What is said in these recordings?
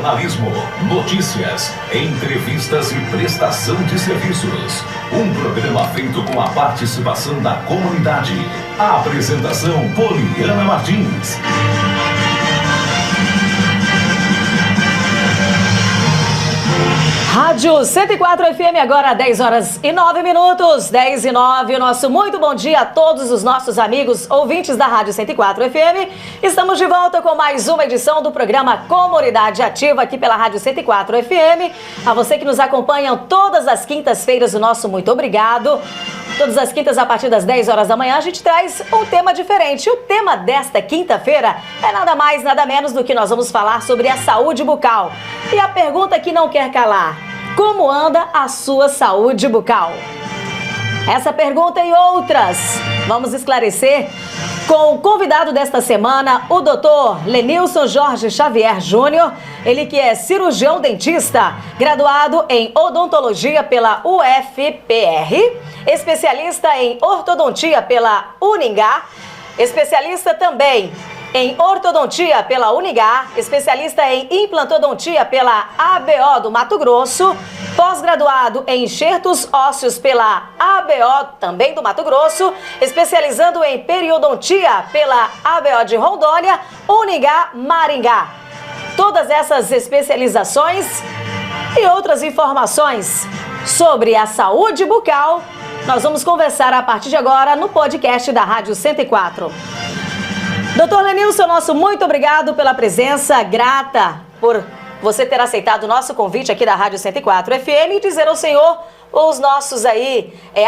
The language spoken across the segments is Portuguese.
jornalismo, notícias, entrevistas e prestação de serviços. Um programa feito com a participação da comunidade. A apresentação Poliana Martins. Rádio 104 FM, agora 10 horas e 9 minutos, 10 e 9. O nosso muito bom dia a todos os nossos amigos ouvintes da Rádio 104 FM. Estamos de volta com mais uma edição do programa Comunidade Ativa aqui pela Rádio 104 FM. A você que nos acompanha todas as quintas-feiras, o nosso muito obrigado. Todas as quintas, a partir das 10 horas da manhã, a gente traz um tema diferente. O tema desta quinta-feira é nada mais, nada menos do que nós vamos falar sobre a saúde bucal. E a pergunta que não quer calar: como anda a sua saúde bucal? Essa pergunta e outras vamos esclarecer com o convidado desta semana, o Dr. Lenilson Jorge Xavier Júnior, ele que é cirurgião dentista, graduado em odontologia pela UFPR, especialista em ortodontia pela Uningá, especialista também em ortodontia pela Uningá, especialista em implantodontia pela ABO do Mato Grosso, pós-graduado em enxertos ósseos pela ABO também do Mato Grosso, especializando em periodontia pela ABO de Rondônia, Uningá, Maringá. Todas essas especializações e outras informações sobre a saúde bucal, nós vamos conversar a partir de agora no podcast da Rádio 104. Doutor Lenilson, nosso muito obrigado pela presença, grata por você ter aceitado o nosso convite aqui da Rádio 104 FM e dizer ao senhor os nossos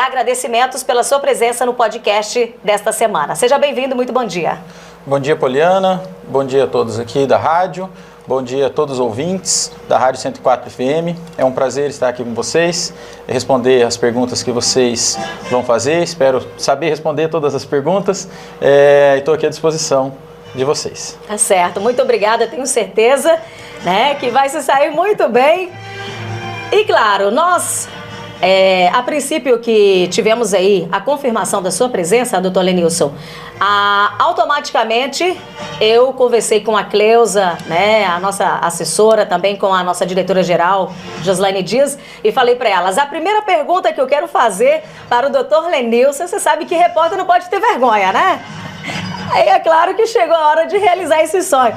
agradecimentos pela sua presença no podcast desta semana. Seja bem-vindo, muito bom dia. Bom dia, Poliana, bom dia a todos aqui da rádio, bom dia a todos os ouvintes da Rádio 104 FM. É um prazer estar aqui com vocês, responder as perguntas que vocês vão fazer. Espero saber responder todas as perguntas e estou aqui à disposição de vocês. Tá certo, muito obrigada, tenho certeza, que vai se sair muito bem. E claro, nós, a princípio que tivemos aí a confirmação da sua presença, doutor Lenilson, automaticamente eu conversei com a Cleusa, a nossa assessora, também com a nossa diretora-geral, Joslaine Dias, e falei para elas: a primeira pergunta que eu quero fazer para o doutor Lenilson, você sabe que repórter não pode ter vergonha, né? Aí é claro que chegou a hora de realizar esse sonho.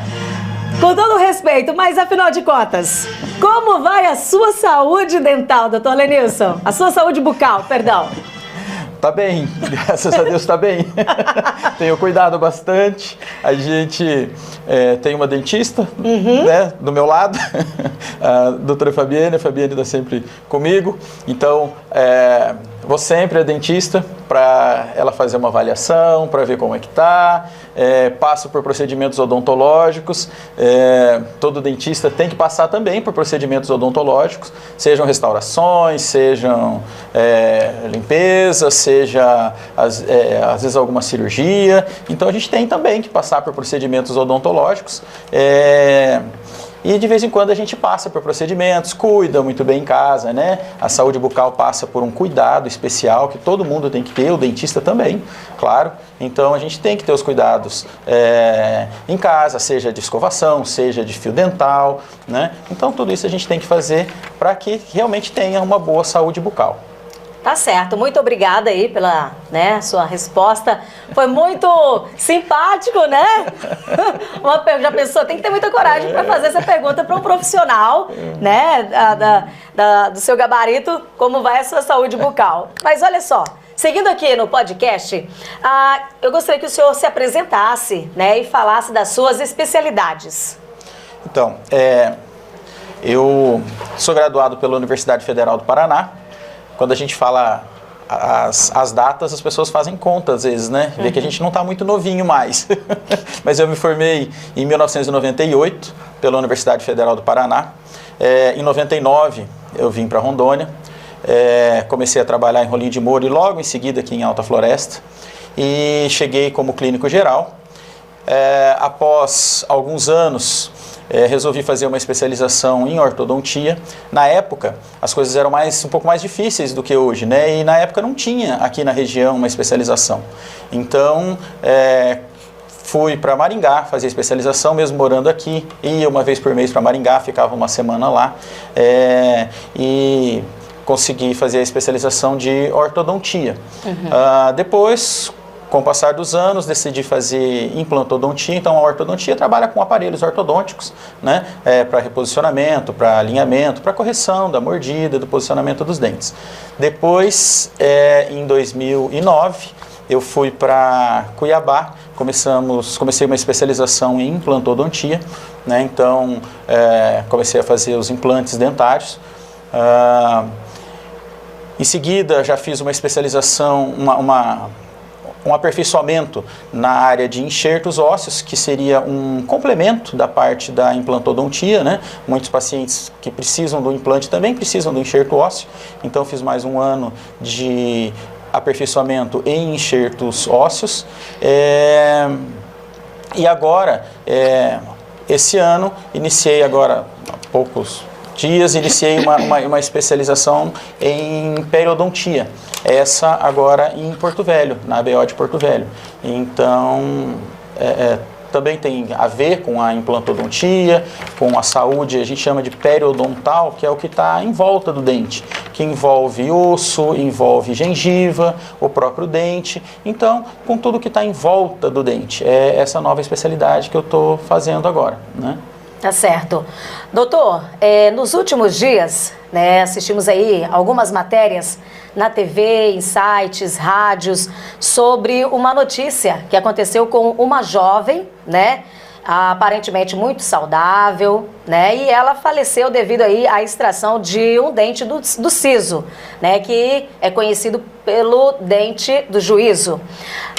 Com todo respeito, mas afinal de contas, como vai a sua saúde dental, doutor Lenilson? A sua saúde bucal, perdão. Tá bem, graças a Deus tá bem. Tenho cuidado bastante. A gente tem uma dentista do meu lado, a doutora Fabiane. A Fabiane está sempre comigo. Então, vou sempre à dentista para ela fazer uma avaliação, para ver como é que tá. Passo por procedimentos odontológicos. Todo dentista tem que passar também por procedimentos odontológicos, sejam restaurações, sejam limpezas, seja às vezes alguma cirurgia. Então a gente tem também que passar por procedimentos odontológicos. E de vez em quando a gente passa por procedimentos, cuida muito bem em casa, A saúde bucal passa por um cuidado especial que todo mundo tem que ter, o dentista também, claro. Então a gente tem que ter os cuidados em casa, seja de escovação, seja de fio dental, Então tudo isso a gente tem que fazer para que realmente tenha uma boa saúde bucal. Tá certo, muito obrigada aí pela sua resposta, foi muito simpático, Já pensou, tem que ter muita coragem para fazer essa pergunta para um profissional, do seu gabarito, como vai a sua saúde bucal. Mas olha só, seguindo aqui no podcast, eu gostaria que o senhor se apresentasse, e falasse das suas especialidades. Então, eu sou graduado pela Universidade Federal do Paraná. Quando a gente fala as datas, as pessoas fazem conta às vezes, Vê que a gente não está muito novinho mais. Mas eu me formei em 1998 pela Universidade Federal do Paraná. Em 99 eu vim para Rondônia, comecei a trabalhar em Rolim de Moura e logo em seguida aqui em Alta Floresta. E cheguei como clínico geral. Após alguns anos, resolvi fazer uma especialização em ortodontia. Na época, as coisas eram um pouco mais difíceis do que hoje, E na época não tinha aqui na região uma especialização. Então, fui para Maringá fazer especialização, mesmo morando aqui, ia uma vez por mês para Maringá, ficava uma semana lá, e consegui fazer a especialização de ortodontia. Depois, com o passar dos anos, decidi fazer implantodontia. Então, a ortodontia trabalha com aparelhos ortodônticos, né, para reposicionamento, para alinhamento, para correção da mordida, do posicionamento dos dentes. Depois, em 2009, eu fui para Cuiabá, comecei uma especialização em implantodontia, né, então comecei a fazer os implantes dentários. Em seguida, já fiz uma especialização, um aperfeiçoamento na área de enxertos ósseos, que seria um complemento da parte da implantodontia, né? Muitos pacientes que precisam do implante também precisam do enxerto ósseo, então fiz mais um ano de aperfeiçoamento em enxertos ósseos. E agora, esse ano, iniciei agora, há poucos dias, iniciei uma especialização em periodontia, essa agora em Porto Velho, na ABO de Porto Velho. Então, também tem a ver com a implantodontia, com a saúde, a gente chama de periodontal, que é o que está em volta do dente, que envolve osso, envolve gengiva, o próprio dente, então, com tudo que está em volta do dente. É essa nova especialidade que eu estou fazendo agora, né? Tá certo. Doutor, nos últimos dias, né, assistimos aí algumas matérias na TV, em sites, rádios, sobre uma notícia que aconteceu com uma jovem, né, aparentemente muito saudável, né, e ela faleceu devido aí à extração de um dente do siso, né, que é conhecido pelo dente do juízo.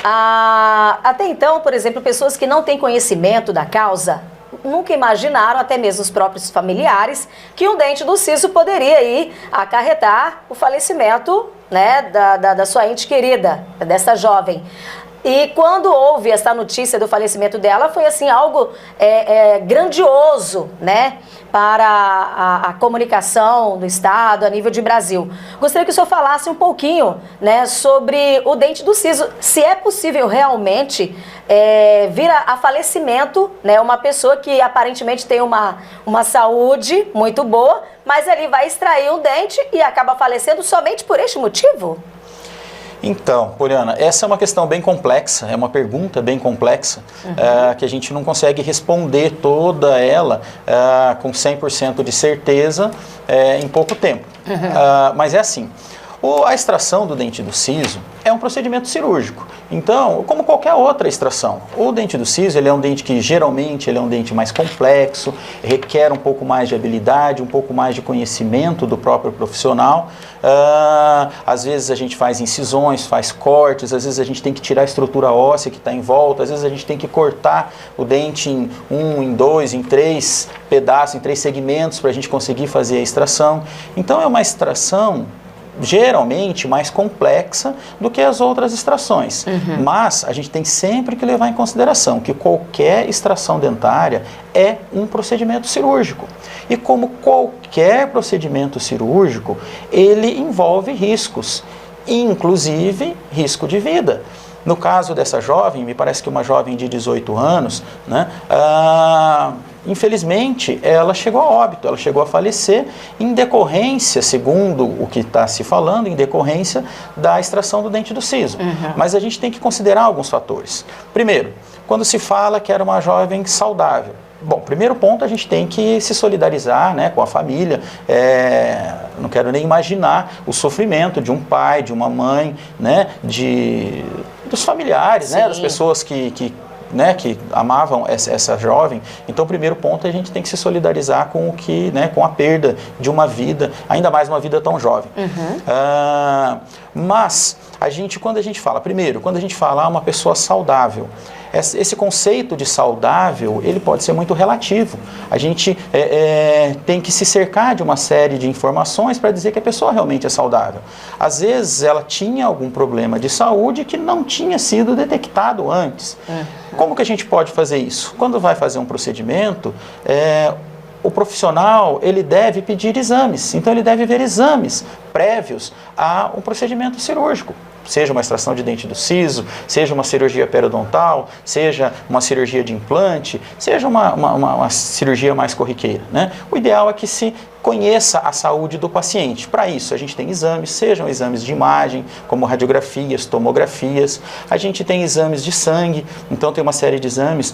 Até então, por exemplo, pessoas que não têm conhecimento da causa nunca imaginaram, até mesmo os próprios familiares, que um dente do siso poderia aí acarretar o falecimento, né, da sua ente querida, dessa jovem. E quando houve essa notícia do falecimento dela, foi assim algo grandioso, né, para a comunicação do Estado, a nível de Brasil. Gostaria que o senhor falasse um pouquinho, né, sobre o dente do siso, se é possível realmente vir a falecimento, né, uma pessoa que aparentemente tem uma saúde muito boa, mas ali vai extrair um dente e acaba falecendo somente por este motivo? Então, Poliana, essa é uma questão bem complexa, é uma pergunta bem complexa, que a gente não consegue responder toda ela com 100% de certeza em pouco tempo. Mas é assim, a extração do dente do siso é um procedimento cirúrgico. Então, como qualquer outra extração, o dente do siso ele é um dente que geralmente ele é um dente mais complexo, requer um pouco mais de habilidade, um pouco mais de conhecimento do próprio profissional. Às vezes a gente faz incisões, faz cortes, às vezes a gente tem que tirar a estrutura óssea que está em volta, às vezes a gente tem que cortar o dente em 1, em 2, em 3 pedaços, em 3 segmentos para a gente conseguir fazer a extração. Então é uma extração geralmente mais complexa do que as outras extrações. Mas a gente tem sempre que levar em consideração que qualquer extração dentária é um procedimento cirúrgico. E como qualquer procedimento cirúrgico, ele envolve riscos, inclusive risco de vida. No caso dessa jovem, me parece que uma jovem de 18 anos, né, infelizmente, ela chegou a óbito, ela chegou a falecer em decorrência, segundo o que está se falando, em decorrência da extração do dente do siso. Mas a gente tem que considerar alguns fatores. Primeiro, quando se fala que era uma jovem saudável, bom, primeiro ponto, a gente tem que se solidarizar, né, com a família. Não quero nem imaginar o sofrimento de um pai, de uma mãe, né, dos familiares, né, das pessoas que amavam essa jovem. Então, o primeiro ponto, a gente tem que se solidarizar com com a perda de uma vida, ainda mais uma vida tão jovem. Mas, quando a gente fala uma pessoa saudável, esse conceito de saudável, ele pode ser muito relativo. A gente tem que se cercar de uma série de informações para dizer que a pessoa realmente é saudável. Às vezes, ela tinha algum problema de saúde que não tinha sido detectado antes. Como que a gente pode fazer isso? Quando vai fazer um procedimento, o profissional ele deve pedir exames. Então, ele deve ver exames prévios a um procedimento cirúrgico. seja uma extração de dente do siso, seja uma cirurgia periodontal, seja uma cirurgia de implante, seja uma cirurgia mais corriqueira, né? O ideal é que se conheça a saúde do paciente. Para isso, a gente tem exames, sejam exames de imagem, como radiografias, tomografias, a gente tem exames de sangue, então tem uma série de exames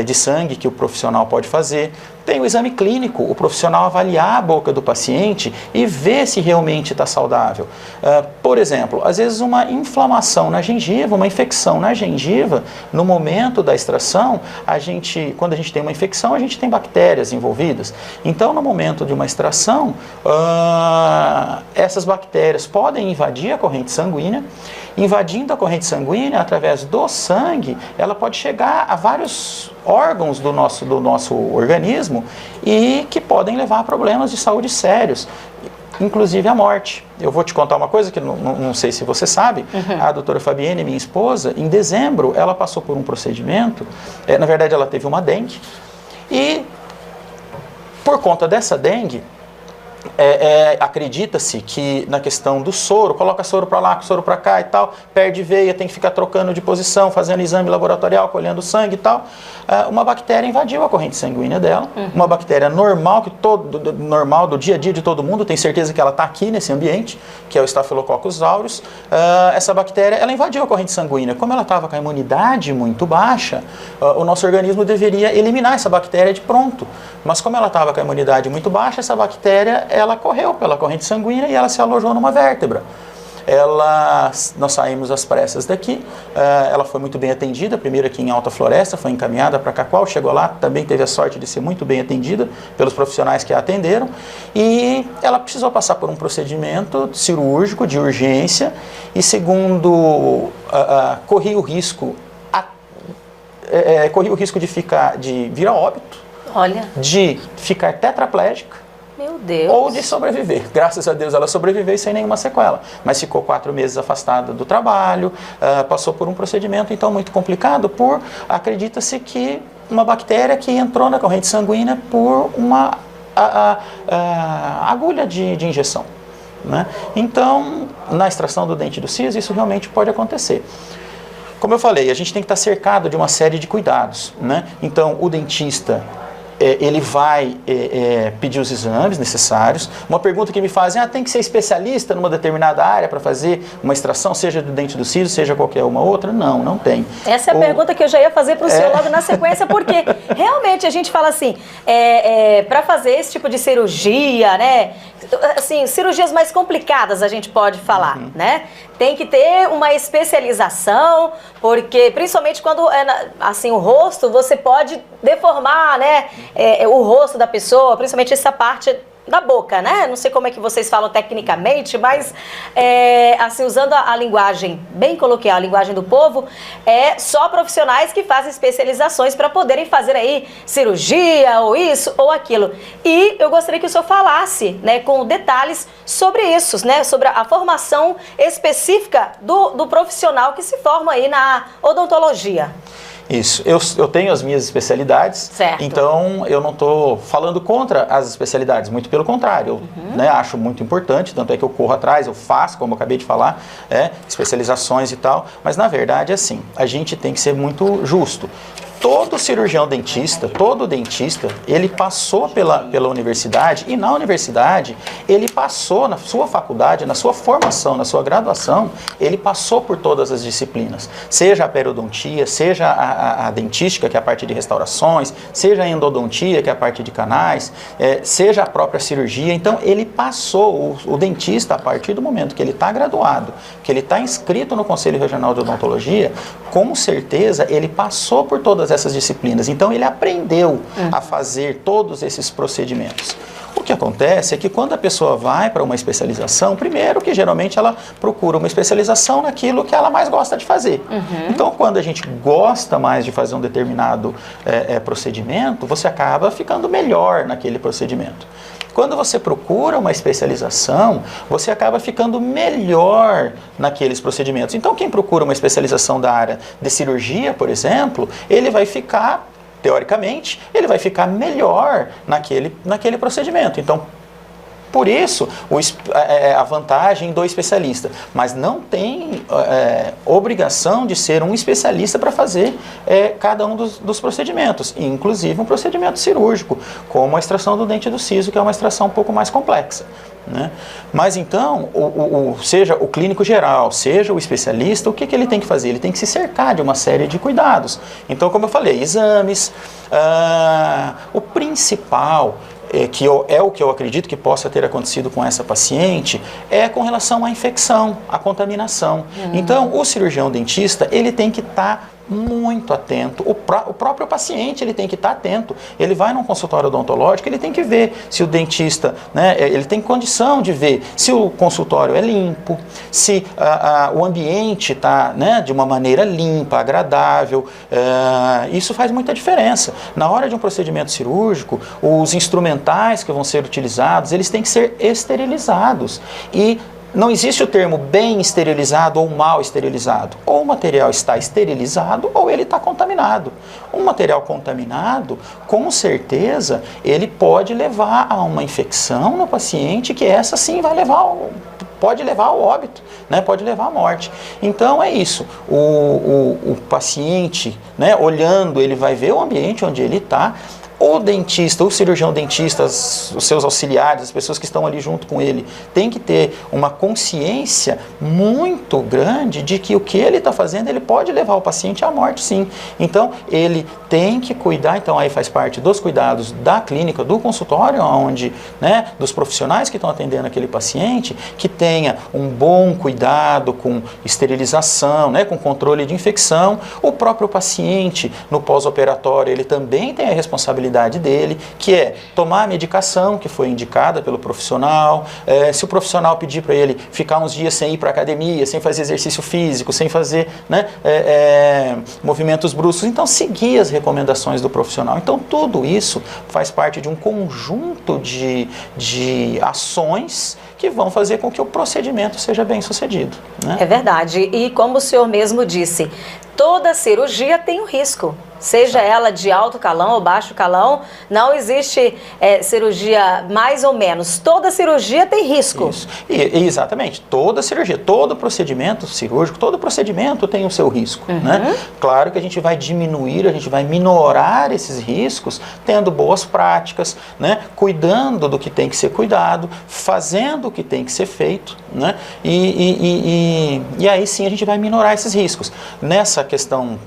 de sangue que o profissional pode fazer. Tem o exame clínico, o profissional avaliar a boca do paciente e ver se realmente está saudável. Por exemplo, às vezes uma inflamação na gengiva, uma infecção na gengiva, no momento da extração, quando a gente tem uma infecção, a gente tem bactérias envolvidas. Então, no momento de uma extração, essas bactérias podem invadir a corrente sanguínea. Invadindo a corrente sanguínea, através do sangue, ela pode chegar a vários órgãos do nosso organismo e que podem levar a problemas de saúde sérios, inclusive a morte. Eu vou te contar uma coisa que não sei se você sabe. A doutora Fabienne, minha esposa, em dezembro, ela passou por um procedimento, na verdade ela teve uma dengue, e por conta dessa dengue, acredita-se que na questão do soro, coloca soro para lá, soro para cá e tal, perde veia, tem que ficar trocando de posição, fazendo exame laboratorial, colhendo sangue e tal. Uma bactéria invadiu a corrente sanguínea dela, uma bactéria normal, normal do dia a dia de todo mundo, tenho certeza que ela está aqui nesse ambiente, que é o Staphylococcus aureus. Essa bactéria, ela invadiu a corrente sanguínea. Como ela estava com a imunidade muito baixa, o nosso organismo deveria eliminar essa bactéria de pronto. Mas como ela estava com a imunidade muito baixa, essa bactéria, ela correu pela corrente sanguínea e ela se alojou numa vértebra. Nós saímos às pressas daqui, ela foi muito bem atendida, primeiro aqui em Alta Floresta, foi encaminhada para Cacoal, chegou lá, também teve a sorte de ser muito bem atendida pelos profissionais que a atenderam, e ela precisou passar por um procedimento cirúrgico de urgência, e segundo, corria o risco de vir a óbito, de ficar tetraplégica, meu Deus. Ou de sobreviver. Graças a Deus ela sobreviveu sem nenhuma sequela. Mas ficou 4 meses afastada do trabalho, passou por um procedimento então muito complicado acredita-se que uma bactéria que entrou na corrente sanguínea por uma agulha de injeção, né? Então, na extração do dente do siso, isso realmente pode acontecer. Como eu falei, a gente tem que estar cercado de uma série de cuidados, né? Então, o dentista, ele vai pedir os exames necessários. Uma pergunta que me fazem, tem que ser especialista numa determinada área para fazer uma extração, seja do dente do siso, seja qualquer uma outra? Não, não tem. Essa é a pergunta que eu já ia fazer para o senhor logo na sequência, porque realmente a gente fala assim, para fazer esse tipo de cirurgia, né? Assim, cirurgias mais complicadas a gente pode falar, né? Tem que ter uma especialização, porque principalmente quando assim, o rosto, você pode deformar, né? O rosto da pessoa, principalmente essa parte da boca, né? Não sei como é que vocês falam tecnicamente, mas assim, usando a linguagem bem coloquial, a linguagem do povo, só profissionais que fazem especializações para poderem fazer aí cirurgia, ou isso, ou aquilo. E eu gostaria que o senhor falasse, né, com detalhes sobre isso, né? Sobre a formação específica do profissional que se forma aí na odontologia. Isso, eu tenho as minhas especialidades, certo. Então eu não estou falando contra as especialidades, muito pelo contrário, eu acho muito importante, tanto é que eu corro atrás, eu faço, como eu acabei de falar, especializações e tal, mas na verdade, assim, a gente tem que ser muito justo. Todo cirurgião dentista, todo dentista, ele passou pela universidade, e na universidade ele passou, na sua faculdade, na sua formação, na sua graduação, ele passou por todas as disciplinas, seja a periodontia, seja a dentística, que é a parte de restaurações, seja a endodontia, que é a parte de canais, seja a própria cirurgia. Então ele passou, o dentista, a partir do momento que ele está graduado, que ele está inscrito no Conselho Regional de Odontologia, com certeza ele passou por todas essas disciplinas, então ele aprendeu a fazer todos esses procedimentos. O que acontece é que quando a pessoa vai para uma especialização, primeiro que geralmente ela procura uma especialização naquilo que ela mais gosta de fazer. Então quando a gente gosta mais de fazer um determinado procedimento, você acaba ficando melhor naquele procedimento. Quando você procura uma especialização, você acaba ficando melhor naqueles procedimentos. Então, quem procura uma especialização da área de cirurgia, por exemplo, ele vai ficar, teoricamente, ele vai ficar melhor naquele procedimento. Então, Por isso, a vantagem do especialista. Mas não tem obrigação de ser um especialista para fazer cada um dos procedimentos, inclusive um procedimento cirúrgico, como a extração do dente do siso, que é uma extração um pouco mais complexa, né? Mas então, seja o clínico geral, seja o especialista, o que ele tem que fazer? Ele tem que se cercar de uma série de cuidados. Então, como eu falei, exames, o principal, que é o que eu acredito que possa ter acontecido com essa paciente, é com relação à infecção, à contaminação. Então, o cirurgião dentista, ele tem que estar muito atento, o próprio paciente ele tem que estar atento, ele vai num consultório odontológico, ele tem que ver se o dentista, né, ele tem condição de ver se o consultório é limpo, se o ambiente está, né, de uma maneira limpa, agradável, isso faz muita diferença. Na hora de um procedimento cirúrgico, os instrumentais que vão ser utilizados, eles têm que ser esterilizados e não existe o termo bem esterilizado ou mal esterilizado. Ou o material está esterilizado ou ele está contaminado. Um material contaminado, com certeza, ele pode levar a uma infecção no paciente, que essa sim pode levar ao óbito, né? Pode levar à morte. Então é isso, o paciente, né, olhando, ele vai ver o ambiente onde ele está. O dentista, o cirurgião dentista, os seus auxiliares, as pessoas que estão ali junto com ele, tem que ter uma consciência muito grande de que o que ele está fazendo, ele pode levar o paciente à morte, sim. Então, ele tem que cuidar, então aí faz parte dos cuidados da clínica, do consultório, onde, né, dos profissionais que estão atendendo aquele paciente, que tenha um bom cuidado com esterilização, né, com controle de infecção. O próprio paciente, no pós-operatório, ele também tem a responsabilidade dele, que é tomar a medicação que foi indicada pelo profissional. Se o profissional pedir para ele ficar uns dias sem ir para a academia, sem fazer exercício físico, sem fazer, né, movimentos bruscos, então seguir as recomendações do profissional. Então tudo isso faz parte de um conjunto de ações que vão fazer com que o procedimento seja bem sucedido, né? É verdade. E como o senhor mesmo disse, toda cirurgia tem um risco. Seja ela de alto calão ou baixo calão, não existe cirurgia mais ou menos. Toda cirurgia tem risco. Isso. Exatamente. Toda cirurgia, todo procedimento cirúrgico, todo procedimento tem o seu risco, né? Claro que a gente vai diminuir, a gente vai minorar esses riscos tendo boas práticas, né? Cuidando do que tem que ser cuidado, fazendo o que tem que ser feito, né? E aí sim a gente vai minorar esses riscos. Nessa questão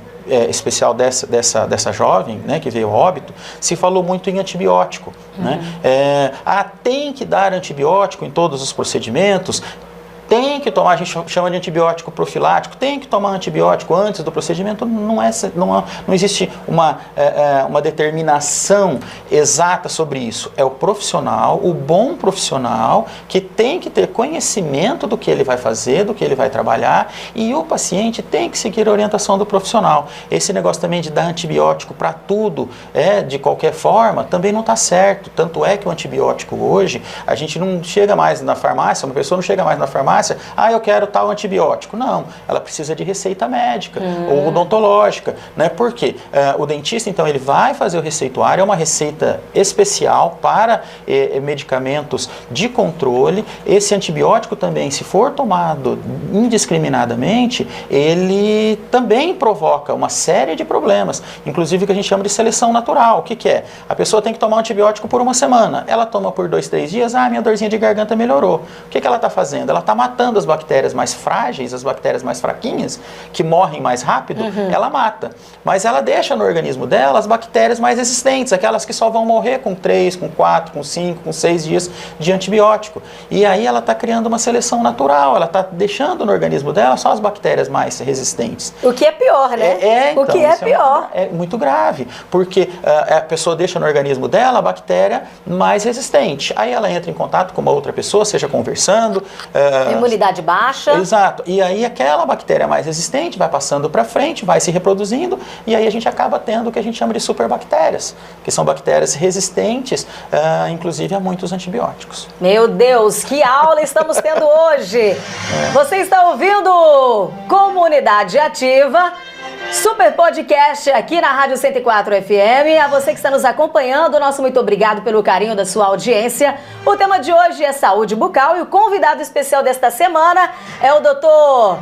especial dessa jovem, né, que veio a óbito, se falou muito em antibiótico, né? Tem que dar antibiótico em todos os procedimentos, tem que tomar, a gente chama de antibiótico profilático, tem que tomar antibiótico antes do procedimento. Não existe uma determinação exata sobre isso. É o profissional, o bom profissional, que tem que ter conhecimento do que ele vai fazer, do que ele vai trabalhar, e o paciente tem que seguir a orientação do profissional. Esse negócio também de dar antibiótico para tudo, de qualquer forma, também não está certo. Tanto é que o antibiótico hoje, a gente não chega mais na farmácia, uma pessoa não chega mais na farmácia, eu quero tal antibiótico. Não, ela precisa de receita médica ou odontológica, né? Por quê? O dentista, então, ele vai fazer o receituário, é uma receita especial para medicamentos de controle. Esse antibiótico também, se for tomado indiscriminadamente, ele também provoca uma série de problemas, inclusive que a gente chama de seleção natural. O que é? A pessoa tem que tomar um antibiótico por uma semana, ela toma por 2, 3 dias, minha dorzinha de garganta melhorou. O que ela está fazendo? Ela está matando as bactérias mais frágeis, as bactérias mais fraquinhas, que morrem mais rápido, ela mata. Mas ela deixa no organismo dela as bactérias mais resistentes, aquelas que só vão morrer com 3, com 4, com 5, com 6 dias de antibiótico. E aí ela está criando uma seleção natural, ela está deixando no organismo dela só as bactérias mais resistentes. O que é pior, né? Então, o que é pior. É muito grave, porque a pessoa deixa no organismo dela a bactéria mais resistente. Aí ela entra em contato com uma outra pessoa, seja conversando, imunidade baixa. Exato. E aí aquela bactéria mais resistente vai passando para frente, vai se reproduzindo, e aí a gente acaba tendo o que a gente chama de superbactérias, que são bactérias resistentes, inclusive a muitos antibióticos. Meu Deus, que aula estamos tendo hoje! Você está ouvindo Comunidade Ativa. Super podcast aqui na Rádio 104 FM. A você que está nos acompanhando, nosso muito obrigado pelo carinho da sua audiência. O tema de hoje é saúde bucal e o convidado especial desta semana é o Dr.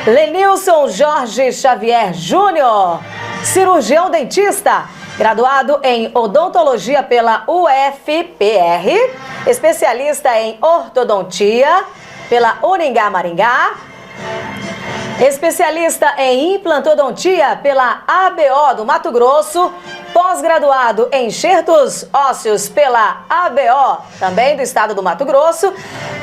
Lenilson Jorge Xavier Júnior, cirurgião dentista, graduado em odontologia pela UFPR, especialista em ortodontia pela Uningá Maringá, especialista em implantodontia pela ABO do Mato Grosso, pós-graduado em enxertos ósseos pela ABO, também do estado do Mato Grosso,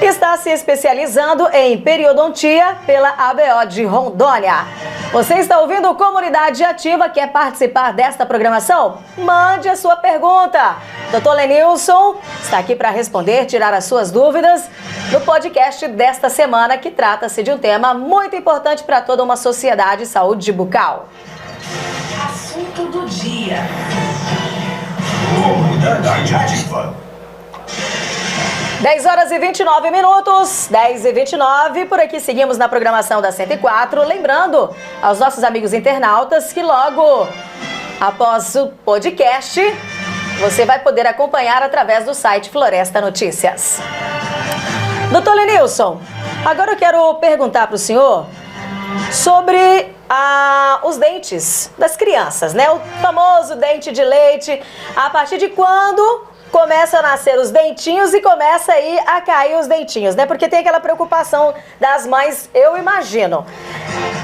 está se especializando em periodontia pela ABO de Rondônia. Você está ouvindo Comunidade Ativa, quer participar desta programação? Mande a sua pergunta. Dr. Lenilson está aqui para responder, tirar as suas dúvidas no podcast desta semana, que trata-se de um tema muito importante para toda uma sociedade, saúde bucal. Assunto do dia. Comunidade Ativa. 10 horas e 29 minutos, 10 e 29, por aqui seguimos na programação da 104, lembrando aos nossos amigos internautas que logo após o podcast, você vai poder acompanhar através do site Floresta Notícias. Doutor Lenilson, agora eu quero perguntar para o senhor sobre os dentes das crianças, né? O famoso dente de leite. A partir de quando começam a nascer os dentinhos e começa aí a cair os dentinhos, né? Porque tem aquela preocupação das mães, eu imagino.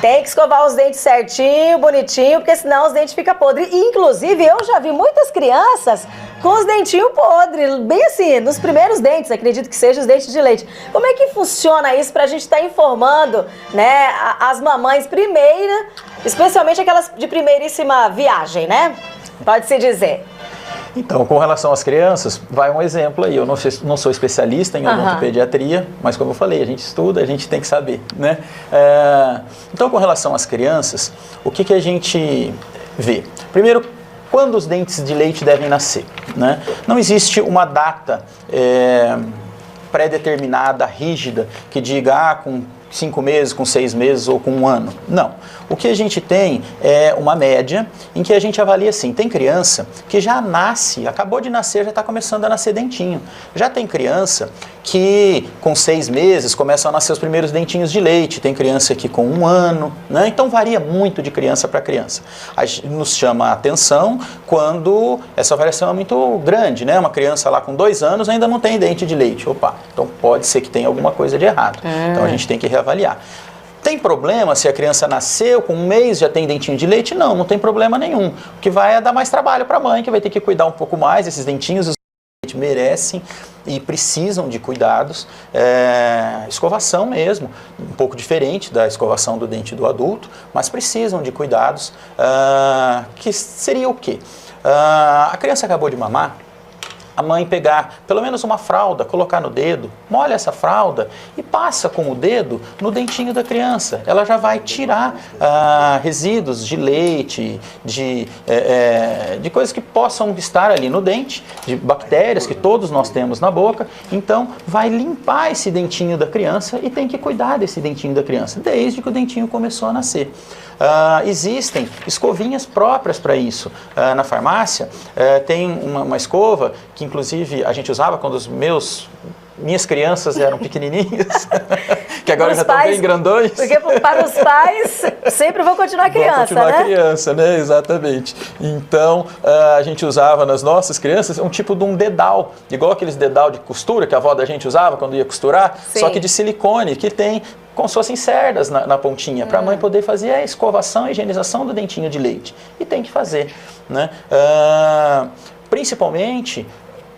Tem que escovar os dentes certinho, bonitinho, porque senão os dentes ficam podres. Inclusive, eu já vi muitas crianças com os dentinhos podres, bem assim, nos primeiros dentes, acredito que sejam os dentes de leite. Como é que funciona isso pra gente estar informando, né, as mamães primeira, especialmente aquelas de primeiríssima viagem, né? Pode-se dizer. Então, com relação às crianças, vai um exemplo aí. Eu não sou especialista em odontopediatria, mas como eu falei, a gente estuda, a gente tem que saber, né? Então, com relação às crianças, o que a gente vê? Primeiro, quando os dentes de leite devem nascer, né? Não existe uma data pré-determinada, rígida, que diga, com 5 meses, com 6 meses ou com 1 ano. Não. O que a gente tem é uma média em que a gente avalia assim, tem criança que já nasce, acabou de nascer, já está começando a nascer dentinho. Já tem criança que com 6 meses começam a nascer os primeiros dentinhos de leite, tem criança que com 1 ano, né? Então varia muito de criança para criança. Nos chama a atenção quando essa variação é muito grande, né? Uma criança lá com 2 anos ainda não tem dente de leite. Opa, então pode ser que tenha alguma coisa de errado. Então a gente tem que reavaliar. Tem problema se a criança nasceu, com 1 mês já tem dentinho de leite? Não, não tem problema nenhum. O que vai é dar mais trabalho para a mãe, que vai ter que cuidar um pouco mais desses dentinhos. Os de leite merecem e precisam de cuidados. Escovação mesmo, um pouco diferente da escovação do dente do adulto, mas precisam de cuidados, que seria o quê? A criança acabou de mamar, a mãe pegar pelo menos uma fralda, colocar no dedo, molha essa fralda e passa com o dedo no dentinho da criança. Ela já vai tirar resíduos de leite, de coisas que possam estar ali no dente, de bactérias que todos nós temos na boca. Então, vai limpar esse dentinho da criança e tem que cuidar desse dentinho da criança, desde que o dentinho começou a nascer. Existem escovinhas próprias para isso. Na farmácia tem uma escova que inclusive a gente usava quando minhas crianças eram pequenininhas, que agora já estão bem grandões. Porque para os pais sempre vão continuar criança, né? Criança, né? Exatamente. Então, a gente usava nas nossas crianças um tipo de um dedal, igual aqueles dedal de costura que a avó da gente usava quando ia costurar, sim, só que de silicone, que tem como se fossem cerdas na pontinha, para a mãe poder fazer a escovação e higienização do dentinho de leite. E tem que fazer, né? Principalmente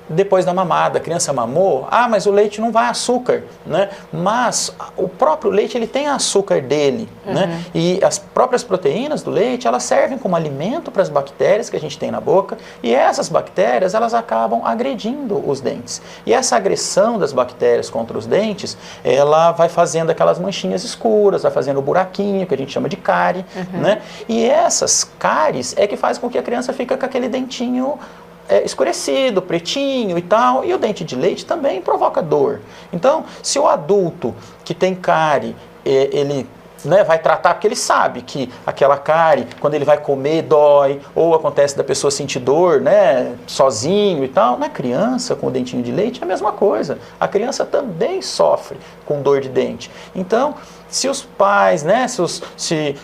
depois da mamada, a criança mamou, mas o leite não vai açúcar, né? Mas o próprio leite, ele tem açúcar dele, né? E as próprias proteínas do leite, elas servem como alimento para as bactérias que a gente tem na boca, e essas bactérias, elas acabam agredindo os dentes. E essa agressão das bactérias contra os dentes, ela vai fazendo aquelas manchinhas escuras, vai fazendo o buraquinho, que a gente chama de cárie, né? E essas cáries é que faz com que a criança fique com aquele dentinho escurecido, pretinho e tal, e o dente de leite também provoca dor. Então, se o adulto que tem cárie, ele né, vai tratar, porque ele sabe que aquela cárie, quando ele vai comer, dói, ou acontece da pessoa sentir dor, né, sozinho e tal. Na criança, com o dentinho de leite, é a mesma coisa. A criança também sofre com dor de dente. Então, se os pais, né, se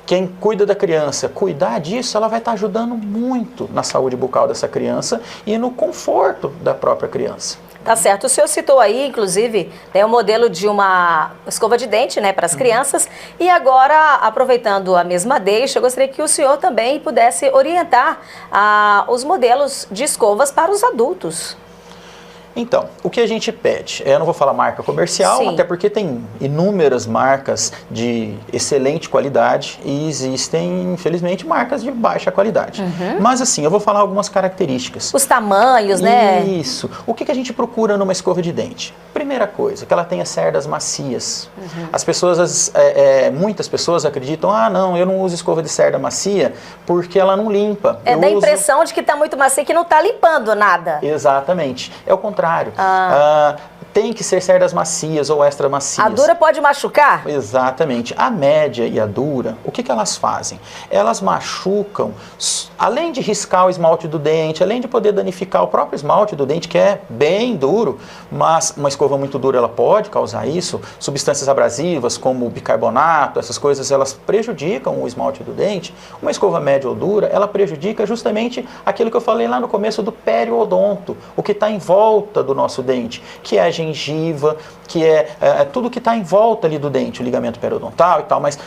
quem cuida da criança cuidar disso, ela vai estar ajudando muito na saúde bucal dessa criança e no conforto da própria criança. Tá certo. O senhor citou aí, inclusive, o modelo de uma escova de dente, né, para as crianças. E agora, aproveitando a mesma deixa, eu gostaria que o senhor também pudesse orientar os modelos de escovas para os adultos. Então, o que a gente pede? Eu não vou falar marca comercial, Sim. Até porque tem inúmeras marcas de excelente qualidade e existem, infelizmente, marcas de baixa qualidade. Mas assim, eu vou falar algumas características. Os tamanhos, né? Isso. O que a gente procura numa escova de dente? Primeira coisa, que ela tenha cerdas macias. As pessoas, muitas pessoas acreditam, não, eu não uso escova de cerda macia porque ela não limpa. Dá a impressão de que está muito macia, que não está limpando nada. Exatamente. É o contrário. Tem que ser cerdas macias ou extra macias. A dura pode machucar? Exatamente. A média e a dura, o que elas fazem? Elas machucam, além de riscar o esmalte do dente, além de poder danificar o próprio esmalte do dente, que é bem duro, mas uma escova muito dura ela pode causar isso. Substâncias abrasivas como bicarbonato, essas coisas, elas prejudicam o esmalte do dente. Uma escova média ou dura, ela prejudica justamente aquilo que eu falei lá no começo do periodonto, o que está em volta do nosso dente, que é a gengiva, que é tudo que está em volta ali do dente, o ligamento periodontal e tal, mas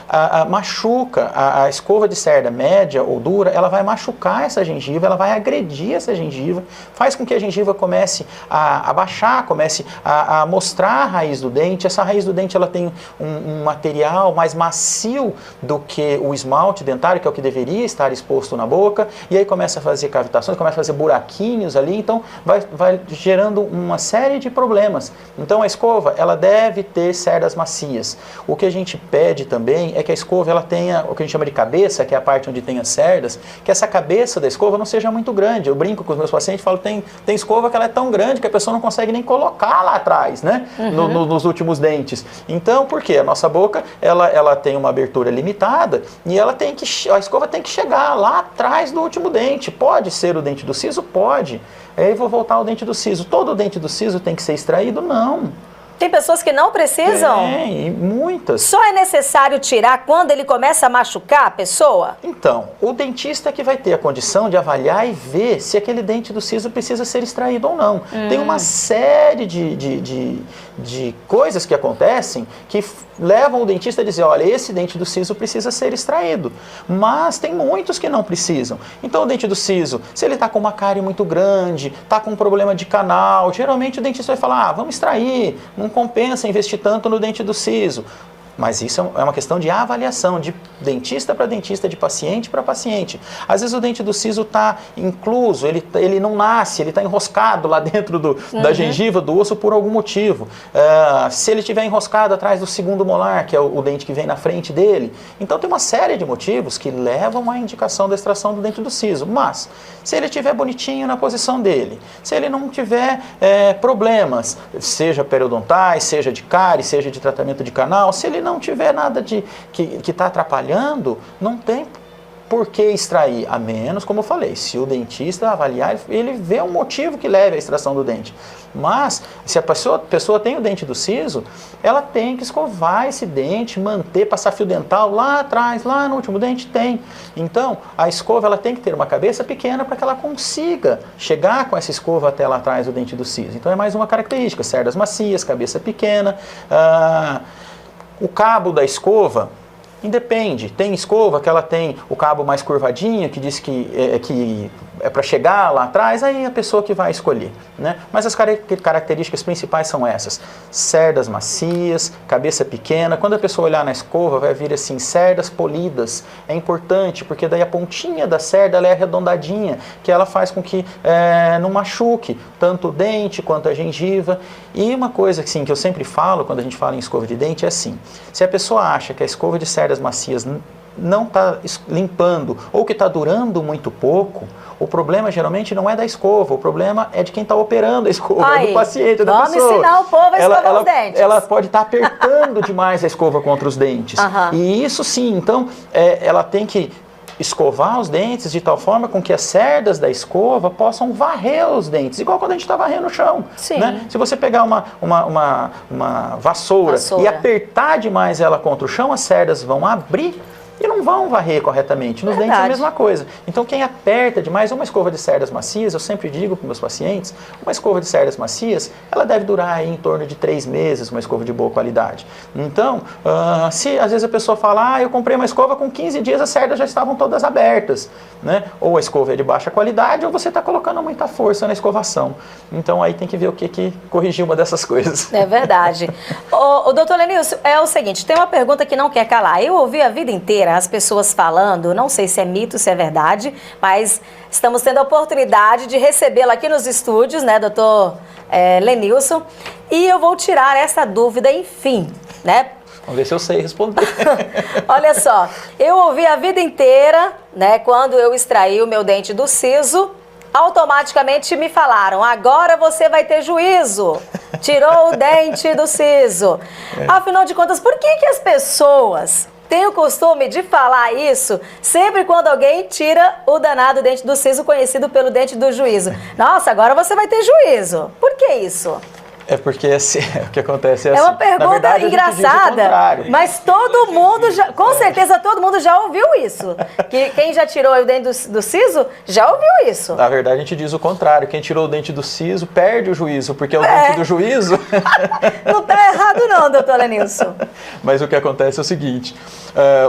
machuca, a escova de cerda média ou dura, ela vai machucar essa gengiva, ela vai agredir essa gengiva, faz com que a gengiva comece a baixar, comece a mostrar a raiz do dente. Essa raiz do dente ela tem um material mais macio do que o esmalte dentário, que é o que deveria estar exposto na boca, e aí começa a fazer cavitações, começa a fazer buraquinhos ali, então vai gerando uma série de problemas. Então a escova, ela deve ter cerdas macias. O que a gente pede também é que a escova ela tenha o que a gente chama de cabeça, que é a parte onde tem as cerdas, que essa cabeça da escova não seja muito grande. Eu brinco com os meus pacientes e falo, tem escova que ela é tão grande que a pessoa não consegue nem colocar lá atrás, né? Nos últimos dentes. Então, por quê? A nossa boca, ela tem uma abertura limitada e a escova tem que chegar lá atrás do último dente. Pode ser o dente do siso? Pode. Aí vou voltar ao dente do siso. Todo dente do siso tem que ser extraído? Não. Tem pessoas que não precisam? Tem, muitas. Só é necessário tirar quando ele começa a machucar a pessoa? Então, o dentista que vai ter a condição de avaliar e ver se aquele dente do siso precisa ser extraído ou não. Tem uma série de coisas que acontecem que levam o dentista a dizer, olha, esse dente do siso precisa ser extraído. Mas tem muitos que não precisam. Então o dente do siso, se ele está com uma cárie muito grande, está com um problema de canal, geralmente o dentista vai falar, vamos extrair, não compensa investir tanto no dente do siso. Mas isso é uma questão de avaliação, de dentista para dentista, de paciente para paciente. Às vezes o dente do siso está incluso, ele não nasce, ele está enroscado lá dentro da gengiva, do osso, por algum motivo. Se ele estiver enroscado atrás do segundo molar, que é o dente que vem na frente dele. Então tem uma série de motivos que levam à indicação da extração do dente do siso. Mas, se ele estiver bonitinho na posição dele, se ele não tiver problemas, seja periodontais, seja de cárie, seja de tratamento de canal, se ele não tiver nada que está atrapalhando, não tem por que extrair, a menos, como eu falei, se o dentista avaliar, ele vê um motivo que leve à extração do dente. Mas, se a pessoa tem o dente do siso, ela tem que escovar esse dente, manter, passar fio dental lá atrás, lá no último dente, tem. Então, a escova ela tem que ter uma cabeça pequena para que ela consiga chegar com essa escova até lá atrás do dente do siso. Então, é mais uma característica, cerdas macias, cabeça pequena. O cabo da escova, independe. Tem escova que ela tem o cabo mais curvadinho, que diz que é para chegar lá atrás, aí a pessoa que vai escolher, né? Mas as características principais são essas: cerdas macias, cabeça pequena. Quando a pessoa olhar na escova, vai vir assim, cerdas polidas. É importante, porque daí a pontinha da cerda ela é arredondadinha, que ela faz com que não machuque tanto o dente quanto a gengiva. E uma coisa assim, que eu sempre falo quando a gente fala em escova de dente é assim: se a pessoa acha que a escova de cerdas macias não está limpando ou que está durando muito pouco, o problema geralmente não é da escova, o problema é de quem está operando a escova, do paciente, da pessoa. Vamos ensinar o povo a escovar os dentes. Ela pode estar apertando demais a escova contra os dentes. E isso sim, então ela tem que escovar os dentes de tal forma com que as cerdas da escova possam varrer os dentes, igual quando a gente está varrendo o chão. Né? Se você pegar uma vassoura e apertar demais ela contra o chão, as cerdas vão abrir e não vão varrer corretamente. Nos dentes é a mesma coisa. Então quem aperta demais, uma escova de cerdas macias, eu sempre digo para meus pacientes, uma escova de cerdas macias, ela deve durar aí em torno de 3 meses, uma escova de boa qualidade. Então, se às vezes a pessoa fala, eu comprei uma escova, com 15 dias as cerdas já estavam todas abertas, né? Ou a escova é de baixa qualidade, ou você está colocando muita força na escovação. Então aí tem que ver o que corrigir uma dessas coisas. É verdade. O doutor Lenilson, é o seguinte, tem uma pergunta que não quer calar. Eu ouvi a vida inteira as pessoas falando, não sei se é mito, se é verdade, mas estamos tendo a oportunidade de recebê-lo aqui nos estúdios, né, doutor Lenilson, e eu vou tirar essa dúvida, enfim, né? Vamos ver se eu sei responder. Olha só, eu ouvi a vida inteira, né, quando eu extraí o meu dente do siso, automaticamente me falaram, agora você vai ter juízo, tirou o dente do siso. Afinal de contas, por que as pessoas têm o costume de falar isso sempre quando alguém tira o danado dente do siso, conhecido pelo dente do juízo? Nossa, agora você vai ter juízo. Por que isso? É porque assim, o que acontece é uma assim, pergunta verdade, engraçada, mas todo mundo, com certeza todo mundo já ouviu isso. Que quem já tirou o dente do siso, já ouviu isso. Na verdade, a gente diz o contrário. Quem tirou o dente do siso perde o juízo, porque é o dente do juízo. Não está errado não, doutor Lenilson. Mas o que acontece é o seguinte,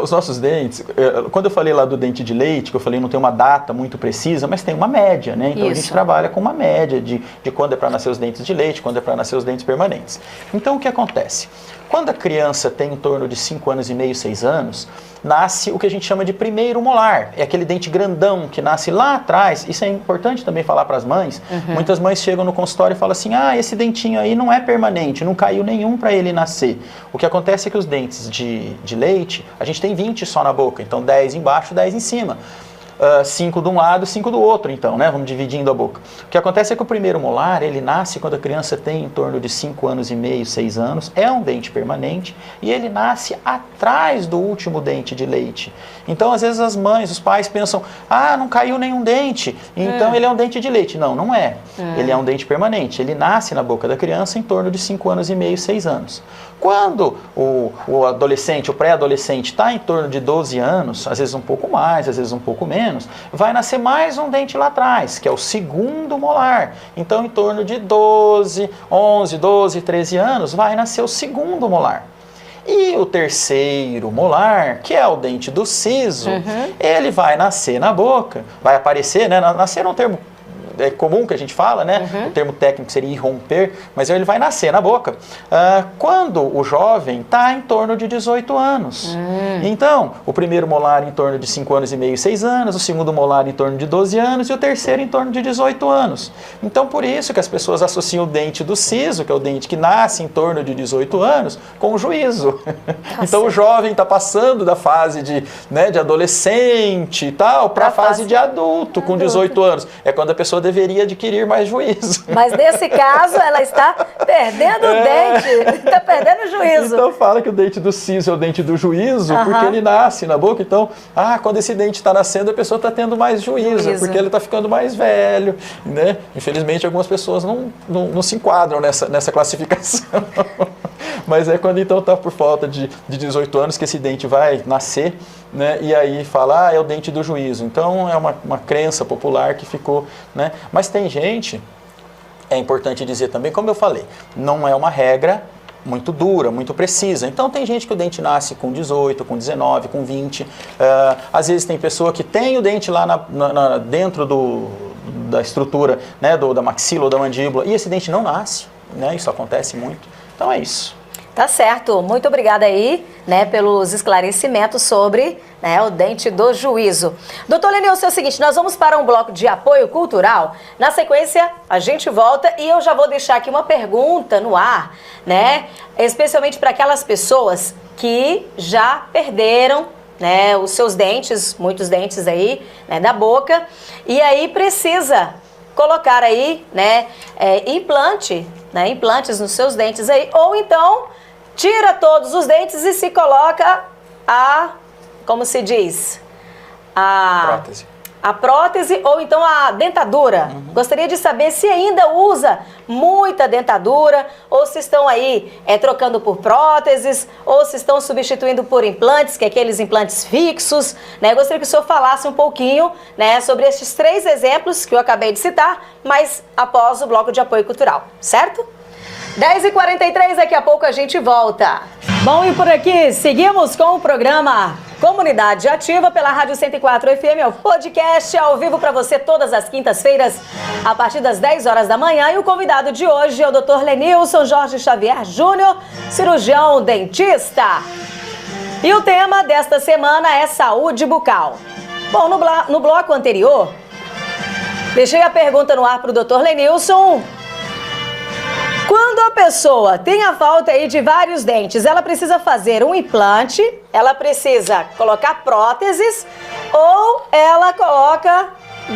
os nossos dentes, quando eu falei lá do dente de leite, que eu falei não tem uma data muito precisa, mas tem uma média, né? Então a gente trabalha com uma média de quando é para nascer os dentes de leite, quando é para nascer os dentes permanentes. Então o que acontece? Quando a criança tem em torno de 5 anos e meio, 6 anos, nasce o que a gente chama de primeiro molar. É aquele dente grandão que nasce lá atrás. Isso é importante também falar para as mães. Muitas mães chegam no consultório e falam assim, esse dentinho aí não é permanente, não caiu nenhum para ele nascer. O que acontece é que os dentes de leite, a gente tem 20 só na boca, então 10 embaixo, 10 em cima. 5 de um lado, 5 do outro, então, né? Vamos dividindo a boca. O que acontece é que o primeiro molar, ele nasce quando a criança tem em torno de 5 anos e meio, 6 anos, é um dente permanente e ele nasce atrás do último dente de leite. Então, às vezes as mães, os pais pensam, não caiu nenhum dente, então ele é um dente de leite. Não, não é. Ele é um dente permanente. Ele nasce na boca da criança em torno de 5 anos e meio, 6 anos. Quando o adolescente, o pré-adolescente está em torno de 12 anos, às vezes um pouco mais, às vezes um pouco menos, vai nascer mais um dente lá atrás, que é o segundo molar. Então, em torno de 11, 12, 13 anos, vai nascer o segundo molar. E o terceiro molar, que é o dente do siso, ele vai nascer na boca, vai aparecer, né? Nascer é um termo comum que a gente fala, né? O termo técnico seria irromper, mas ele vai nascer na boca quando o jovem está em torno de 18 anos. Então, o primeiro molar em torno de 5 anos e meio, 6 anos, o segundo molar em torno de 12 anos e o terceiro em torno de 18 anos. Então, por isso que as pessoas associam o dente do siso, que é o dente que nasce em torno de 18 anos, com o juízo. Então, o jovem está passando da fase de adolescente e tal, para a fase de adulto, com 18 anos. É quando a pessoa deveria adquirir mais juízo. Mas nesse caso, ela está perdendo o dente, está perdendo o juízo. Então fala que o dente do siso é o dente do juízo, porque ele nasce na boca. Então, quando esse dente está nascendo, a pessoa está tendo mais juízo, porque ele está ficando mais velho, né? Infelizmente, algumas pessoas não se enquadram nessa classificação. Mas é quando então está por falta de 18 anos que esse dente vai nascer, né? E aí fala, é o dente do juízo. Então é uma crença popular que ficou, né? Mas tem gente, é importante dizer também, como eu falei, não é uma regra muito dura, muito precisa. Então tem gente que o dente nasce com 18, com 19, com 20. Às vezes tem pessoa que tem o dente lá dentro da estrutura, né, da maxila ou da mandíbula, e esse dente não nasce, né? Isso acontece muito. Então é isso. Tá certo. Muito obrigada aí, né, pelos esclarecimentos sobre, né, o dente do juízo. Doutor Lenilson, é o seguinte, nós vamos para um bloco de apoio cultural. Na sequência, a gente volta e eu já vou deixar aqui uma pergunta no ar, né, especialmente para aquelas pessoas que já perderam né, os seus dentes, muitos dentes aí, né, da boca, e aí precisa colocar aí, né, implantes nos seus dentes aí, ou então tira todos os dentes e se coloca como se diz? A prótese ou então a dentadura. Gostaria de saber se ainda usa muita dentadura ou se estão aí trocando por próteses ou se estão substituindo por implantes, que é aqueles implantes fixos, né? Gostaria que o senhor falasse um pouquinho, né, sobre estes 3 exemplos que eu acabei de citar, mas após o bloco de apoio cultural, certo? 10h43, daqui a pouco a gente volta. Bom, e por aqui seguimos com o programa Comunidade Ativa pela Rádio 104 FM, é o podcast ao vivo para você todas as quintas-feiras, a partir das 10 horas da manhã. E o convidado de hoje é o Dr. Lenilson Jorge Xavier Júnior, cirurgião dentista. E o tema desta semana é saúde bucal. Bom, no bloco anterior, deixei a pergunta no ar para o Dr. Lenilson. Quando a pessoa tem a falta aí de vários dentes, ela precisa fazer um implante, ela precisa colocar próteses ou ela coloca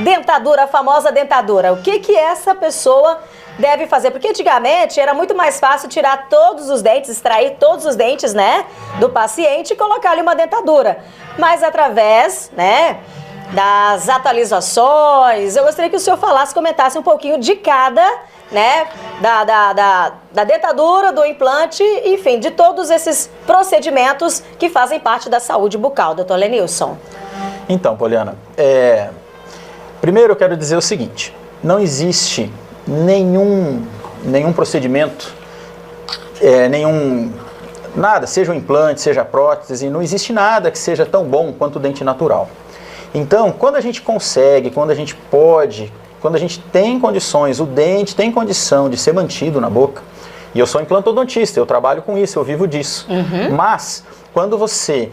dentadura, a famosa dentadura. O que essa pessoa deve fazer? Porque antigamente era muito mais fácil tirar todos os dentes, extrair todos os dentes, né, do paciente e colocar ali uma dentadura. Mas através, né, das atualizações, eu gostaria que o senhor comentasse um pouquinho de cada, né, da dentadura, do implante, enfim, de todos esses procedimentos que fazem parte da saúde bucal, doutor Lenilson. Então, Poliana, primeiro eu quero dizer o seguinte, não existe nenhum procedimento, nada, seja um implante, seja prótese, não existe nada que seja tão bom quanto o dente natural. Então, quando a gente consegue, quando a gente pode, quando a gente tem condições, o dente tem condição de ser mantido na boca, e eu sou implantodontista, eu trabalho com isso, eu vivo disso, mas quando você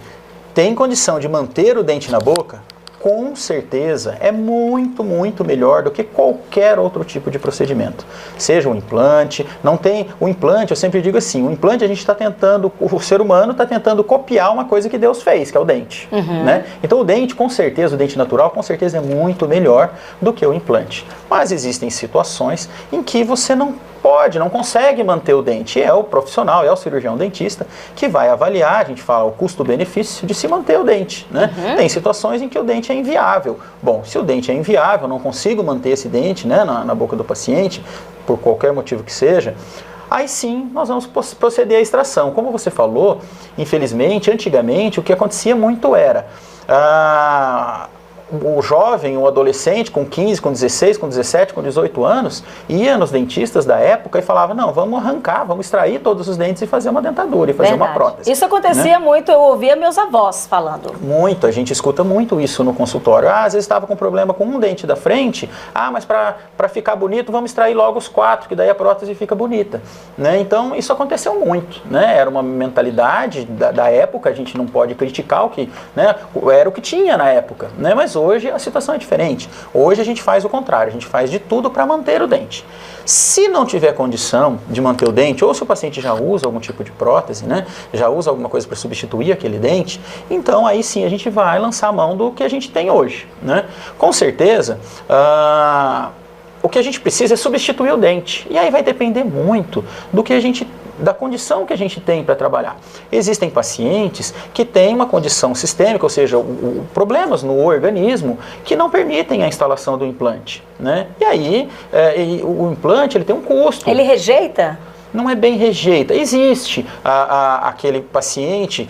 tem condição de manter o dente na boca, com certeza é muito, muito melhor do que qualquer outro tipo de procedimento. Seja um implante, o implante, eu sempre digo assim, o implante a gente está tentando, o ser humano está tentando copiar uma coisa que Deus fez, que é o dente, né? Então o dente, com certeza, o dente natural, com certeza é muito melhor do que o implante. Mas existem situações em que você não consegue manter o dente. É o profissional, é o cirurgião dentista que vai avaliar, a gente fala o custo-benefício de se manter o dente, né? Tem situações em que o dente é inviável. Bom, se o dente é inviável, não consigo manter esse dente, né, na boca do paciente, por qualquer motivo que seja, aí sim nós vamos proceder à extração. Como você falou, infelizmente, antigamente, o que acontecia muito era o jovem, o adolescente com 15, com 16, com 17, com 18 anos, ia nos dentistas da época e falava, não, vamos arrancar, vamos extrair todos os dentes e fazer uma dentadura, e fazer uma prótese. Isso acontecia, né, muito, eu ouvia meus avós falando. Muito, a gente escuta muito isso no consultório. Às vezes estava com problema com um dente da frente, mas para ficar bonito, vamos extrair logo os 4, que daí a prótese fica bonita. Né? Então, isso aconteceu muito, né? Era uma mentalidade da época, a gente não pode criticar o que, né, era o que tinha na época, né? Mas hoje a situação é diferente. Hoje a gente faz o contrário, a gente faz de tudo para manter o dente. Se não tiver condição de manter o dente, ou se o paciente já usa algum tipo de prótese, né, já usa alguma coisa para substituir aquele dente, então aí sim a gente vai lançar a mão do que a gente tem hoje. Né? Com certeza, o que a gente precisa é substituir o dente. E aí vai depender muito da condição que a gente tem para trabalhar. Existem pacientes que têm uma condição sistêmica, ou seja, problemas no organismo que não permitem a instalação do implante. Né? E aí, o implante ele tem um custo. Ele rejeita? Não é bem rejeita. Existe aquele paciente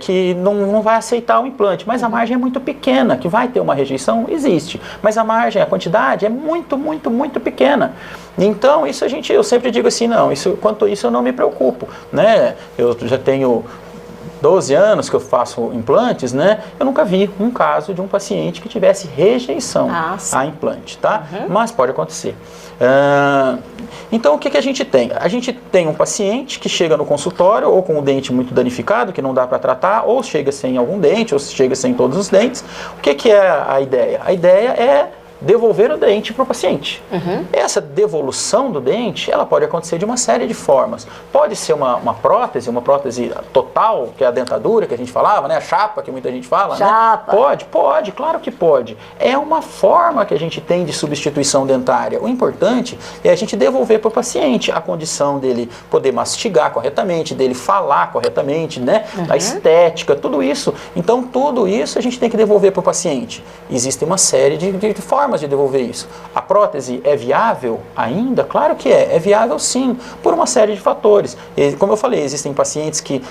que não vai aceitar o implante, mas a margem é muito pequena, que vai ter uma rejeição, existe. Mas a margem, a quantidade é muito, muito, muito pequena. Então, isso eu sempre digo assim, não, quanto a isso eu não me preocupo. Né? Eu já tenho 12 anos que eu faço implantes, né? Eu nunca vi um caso de um paciente que tivesse rejeição a implante, tá? Mas pode acontecer. Então, o que a gente tem? A gente tem um paciente que chega no consultório ou com o dente muito danificado, que não dá para tratar, ou chega sem algum dente, ou chega sem todos os dentes. O que é a ideia? A ideia é devolver o dente para o paciente. Essa devolução do dente, ela pode acontecer de uma série de formas. Pode ser uma prótese total, que é a dentadura que a gente falava, né? A chapa que muita gente fala, Chapa. né? Pode, claro que pode. É uma forma que a gente tem de substituição dentária. O importante é a gente devolver para o paciente a condição dele poder mastigar corretamente, dele falar corretamente, né? A estética, tudo isso. Então, tudo isso a gente tem que devolver para o paciente. Existe uma série de formas de devolver isso. A prótese é viável ainda? Claro que é. É viável sim, por uma série de fatores. E, como eu falei, existem pacientes que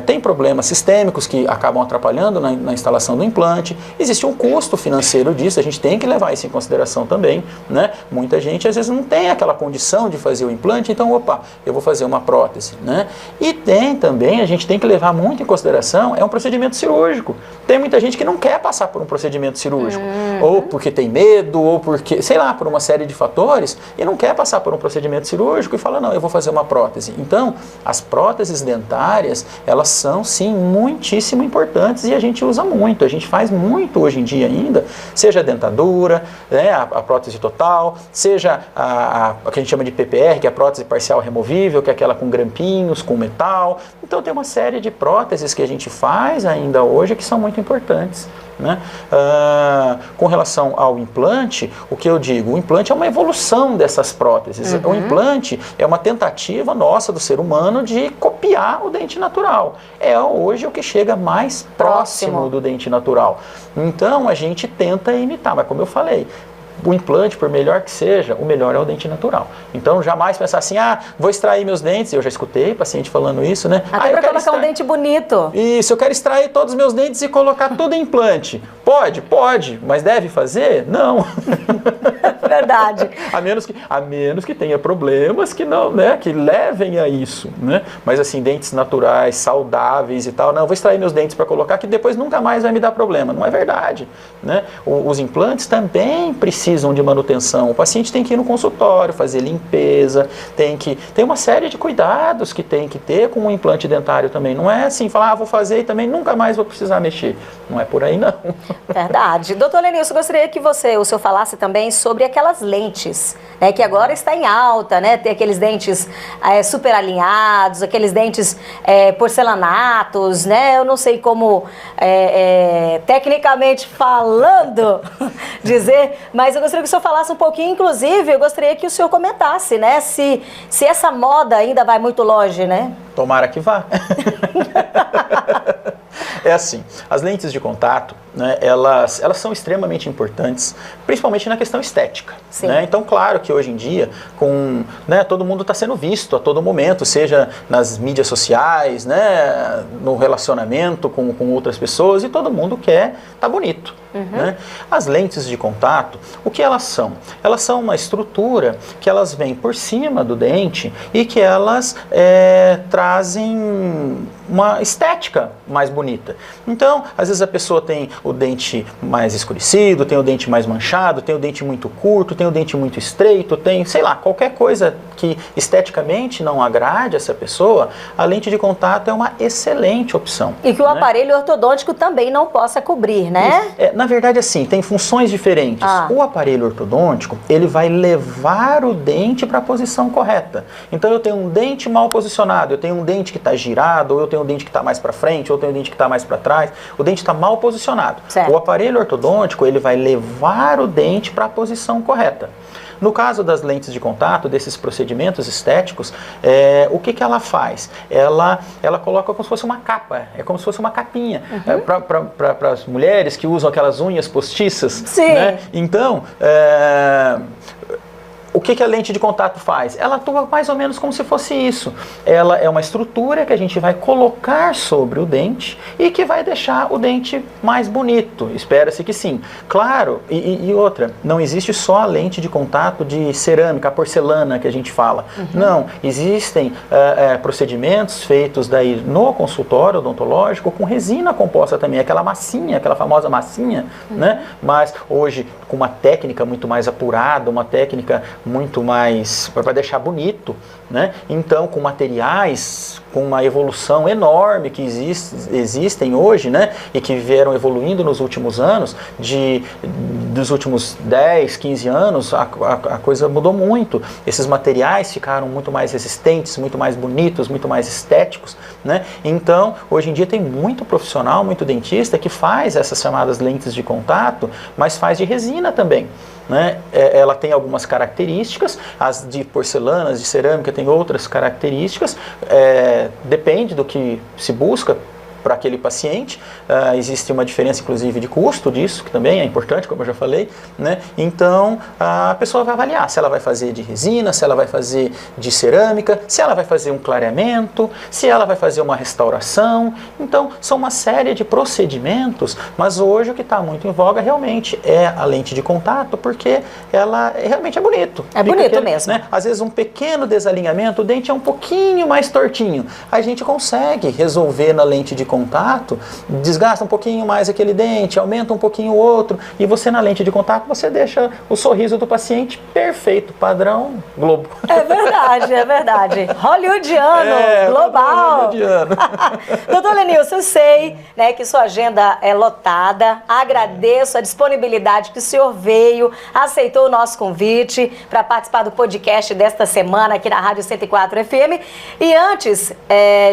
têm problemas sistêmicos que acabam atrapalhando na instalação do implante. Existe um custo financeiro disso, a gente tem que levar isso em consideração também, né? Muita gente às vezes não tem aquela condição de fazer o implante, então, eu vou fazer uma prótese, né? E tem também, a gente tem que levar muito em consideração, é um procedimento cirúrgico. Tem muita gente que não quer passar por um procedimento cirúrgico, ou porque tem medo, ou porque, sei lá, por uma série de fatores, e não quer passar por um procedimento cirúrgico e fala, não, eu vou fazer uma prótese. Então, as próteses dentárias, elas são, sim, muitíssimo importantes e a gente usa muito, a gente faz muito hoje em dia ainda, seja a dentadura, né, a prótese total, seja a que a gente chama de PPR, que é a prótese parcial removível, que é aquela com grampinhos, com metal. Então, tem uma série de próteses que a gente faz ainda hoje que são muito importantes, né? Com relação ao implante, o que eu digo? O implante é uma evolução dessas próteses. O implante é uma tentativa nossa do ser humano de copiar o dente natural. É hoje o que chega mais próximo do dente natural. Então a gente tenta imitar, mas como eu falei, o implante, por melhor que seja, o melhor é o dente natural. Então, jamais pensar assim, vou extrair meus dentes. Eu já escutei paciente falando isso, né? Até para colocar um dente bonito. Isso, eu quero extrair todos os meus dentes e colocar tudo em implante. Pode, mas deve fazer? Não. Verdade. A menos que tenha problemas que não, né, que levem a isso, né? Mas assim, dentes naturais, saudáveis e tal, não, vou extrair meus dentes para colocar que depois nunca mais vai me dar problema. Não é verdade, né? Os implantes também precisam de manutenção. O paciente tem que ir no consultório, fazer limpeza, tem uma série de cuidados que tem que ter com o implante dentário também. Não é assim, falar, vou fazer e também nunca mais vou precisar mexer. Não é por aí, não. Verdade. Doutor Lenilson, gostaria que o senhor falasse também sobre aquelas lentes, né, que agora está em alta, né? Tem aqueles dentes super alinhados, aqueles dentes porcelanatos, né? Eu não sei como, tecnicamente falando, dizer, mas eu gostaria que o senhor falasse um pouquinho, inclusive, eu gostaria que o senhor comentasse, né? Se essa moda ainda vai muito longe, né? Tomara que vá. É assim, as lentes de contato, né, elas são extremamente importantes, principalmente na questão estética. Né? Então, claro que hoje em dia, todo mundo está sendo visto a todo momento, seja nas mídias sociais, né, no relacionamento com outras pessoas, e todo mundo quer estar bonito. Né? As lentes de contato, o que elas são? Elas são uma estrutura que elas vêm por cima do dente e que elas trazem uma estética mais bonita. Então, às vezes a pessoa tem o dente mais escurecido, tem o dente mais manchado, tem o dente muito curto, tem o dente muito estreito, tem, sei lá, qualquer coisa que esteticamente não agrade essa pessoa, a lente de contato é uma excelente opção. E que o aparelho ortodôntico também não possa cobrir, né? Na verdade, assim, tem funções diferentes. O aparelho ortodôntico, ele vai levar o dente para a posição correta. Então, eu tenho um dente mal posicionado, eu tenho um dente que está girado, ou eu tenho um dente que está mais para frente, ou eu tenho um dente que está mais para trás. O dente está mal posicionado. Certo. O aparelho ortodôntico, ele vai levar o dente para a posição correta. No caso das lentes de contato, desses procedimentos estéticos, o que ela faz? Ela coloca como se fosse uma capa, é como se fosse uma capinha. Para as mulheres que usam aquelas unhas postiças. Sim. Né? Então, o que a lente de contato faz? Ela atua mais ou menos como se fosse isso. Ela é uma estrutura que a gente vai colocar sobre o dente e que vai deixar o dente mais bonito. Espera-se que sim. Claro, e outra, não existe só a lente de contato de cerâmica, a porcelana que a gente fala. Não, existem procedimentos feitos daí no consultório odontológico com resina composta também, aquela massinha, aquela famosa massinha, né? Mas hoje com uma técnica muito mais apurada, uma técnica muito mais para deixar bonito, né? Então, com materiais com uma evolução enorme que existem hoje, né, e que vieram evoluindo nos últimos anos, dos últimos 10, 15 anos, a coisa mudou muito. Esses materiais ficaram muito mais resistentes, muito mais bonitos, muito mais estéticos, né? Então, hoje em dia tem muito profissional, muito dentista que faz essas chamadas lentes de contato, mas faz de resina também. Né? Ela tem algumas características, as de porcelanas, de cerâmica tem outras características, depende do que se busca para aquele paciente. Existe uma diferença inclusive de custo disso, que também é importante, como eu já falei, né? Então a pessoa vai avaliar se ela vai fazer de resina, se ela vai fazer de cerâmica, se ela vai fazer um clareamento, se ela vai fazer uma restauração. Então são uma série de procedimentos, mas hoje o que está muito em voga realmente é a lente de contato, porque ela realmente é bonito. É bonito mesmo. Né? Às vezes um pequeno desalinhamento, o dente é um pouquinho mais tortinho, a gente consegue resolver na lente de contato, desgasta um pouquinho mais aquele dente, aumenta um pouquinho o outro, e você na lente de contato, você deixa o sorriso do paciente perfeito, padrão Globo. É verdade, é verdade. Hollywoodiano, global. Hollywoodiano. Doutor Lenilson, eu sei, né, que sua agenda é lotada, agradeço a disponibilidade que o senhor veio, aceitou o nosso convite para participar do podcast desta semana aqui na Rádio 104 FM, e antes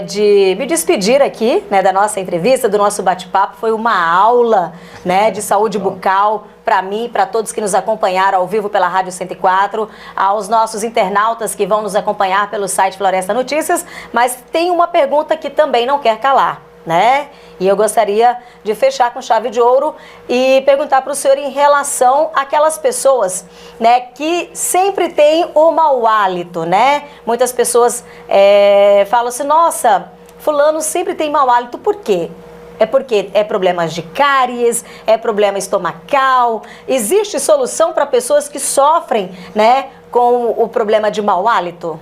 de me despedir aqui, né, da nossa entrevista, do nosso bate-papo, foi uma aula, né, de saúde bucal para mim, para todos que nos acompanharam ao vivo pela Rádio 104, aos nossos internautas que vão nos acompanhar pelo site Floresta Notícias, mas tem uma pergunta que também não quer calar, né? E eu gostaria de fechar com chave de ouro e perguntar para o senhor em relação àquelas pessoas, né, que sempre têm o mau hálito, né? Muitas pessoas falam assim, nossa, fulano sempre tem mau hálito, por quê? É porque é problemas de cáries, é problema estomacal. Existe solução para pessoas que sofrem, né, com o problema de mau hálito?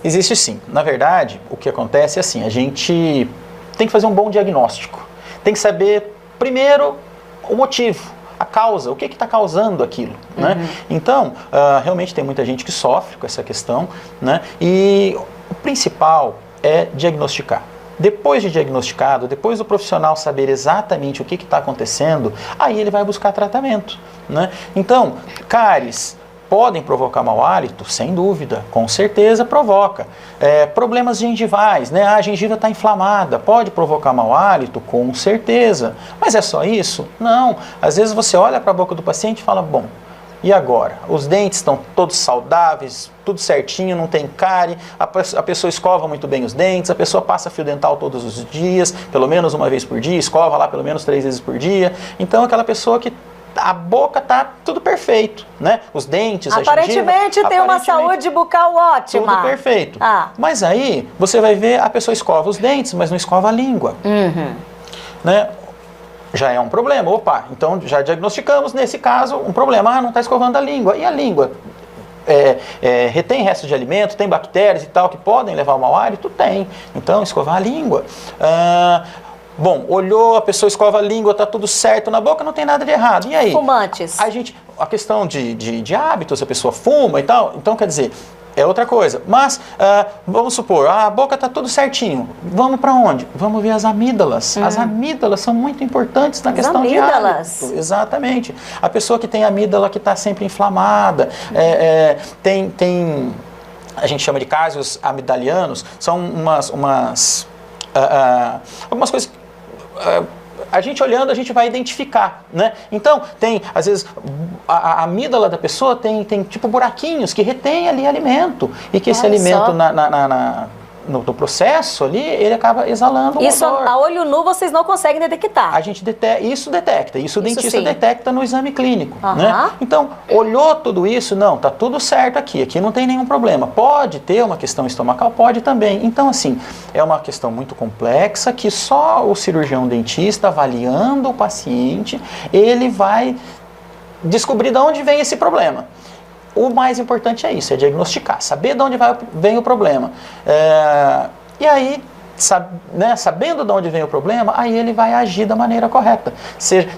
Existe sim. Na verdade, o que acontece é assim, a gente tem que fazer um bom diagnóstico. Tem que saber, primeiro, o motivo, a causa, o que está causando aquilo, né? Então, realmente tem muita gente que sofre com essa questão, né? E o principal é diagnosticar. Depois de diagnosticado, depois do profissional saber exatamente o que está acontecendo, aí ele vai buscar tratamento, né? Então, cáries podem provocar mau hálito? Sem dúvida, com certeza provoca. Problemas gengivais, né? A gengiva está inflamada, pode provocar mau hálito? Com certeza. Mas é só isso? Não. Às vezes você olha para a boca do paciente e fala, bom, e agora? Os dentes estão todos saudáveis, tudo certinho, não tem cárie, a pessoa escova muito bem os dentes, a pessoa passa fio dental todos os dias, pelo menos uma vez por dia, escova lá pelo menos 3 vezes por dia. Então aquela pessoa que a boca tá tudo perfeito, né? Os dentes, aparentemente tem uma saúde bucal ótima. Tudo perfeito. Mas aí você vai ver, a pessoa escova os dentes, mas não escova a língua. Né? Já é um problema. Opa, então já diagnosticamos nesse caso um problema. Não está escovando a língua. E a língua? Retém restos de alimento, tem bactérias e tal que podem levar ao mau hálito? Tem. Então, escovar a língua. Bom, olhou, a pessoa escova a língua, tá tudo certo na boca, não tem nada de errado. E aí? Fumantes. A questão de hábitos, a pessoa fuma e tal, então quer dizer, é outra coisa. Mas, vamos supor, a boca está tudo certinho. Vamos para onde? Vamos ver as amígdalas. As amígdalas são muito importantes na questão de hábito. Exatamente. A pessoa que tem amígdala que está sempre inflamada, tem a gente chama de casos amigdalianos, são algumas coisas a gente olhando, a gente vai identificar, né? Então, tem, às vezes, a amígdala da pessoa tem tipo buraquinhos que retém ali alimento, e que esse alimento no processo ali, ele acaba exalando isso a olho nu vocês não conseguem detectar. A gente isso detecta, isso o dentista detecta no exame clínico, né? Então, olhou tudo isso, não, tá tudo certo aqui não tem nenhum problema. Pode ter uma questão estomacal? Pode também. Então, assim, é uma questão muito complexa que só o cirurgião dentista, avaliando o paciente, ele vai descobrir de onde vem esse problema. O mais importante é isso, é diagnosticar, saber de onde vem o problema. E aí, sabendo de onde vem o problema, aí ele vai agir da maneira correta.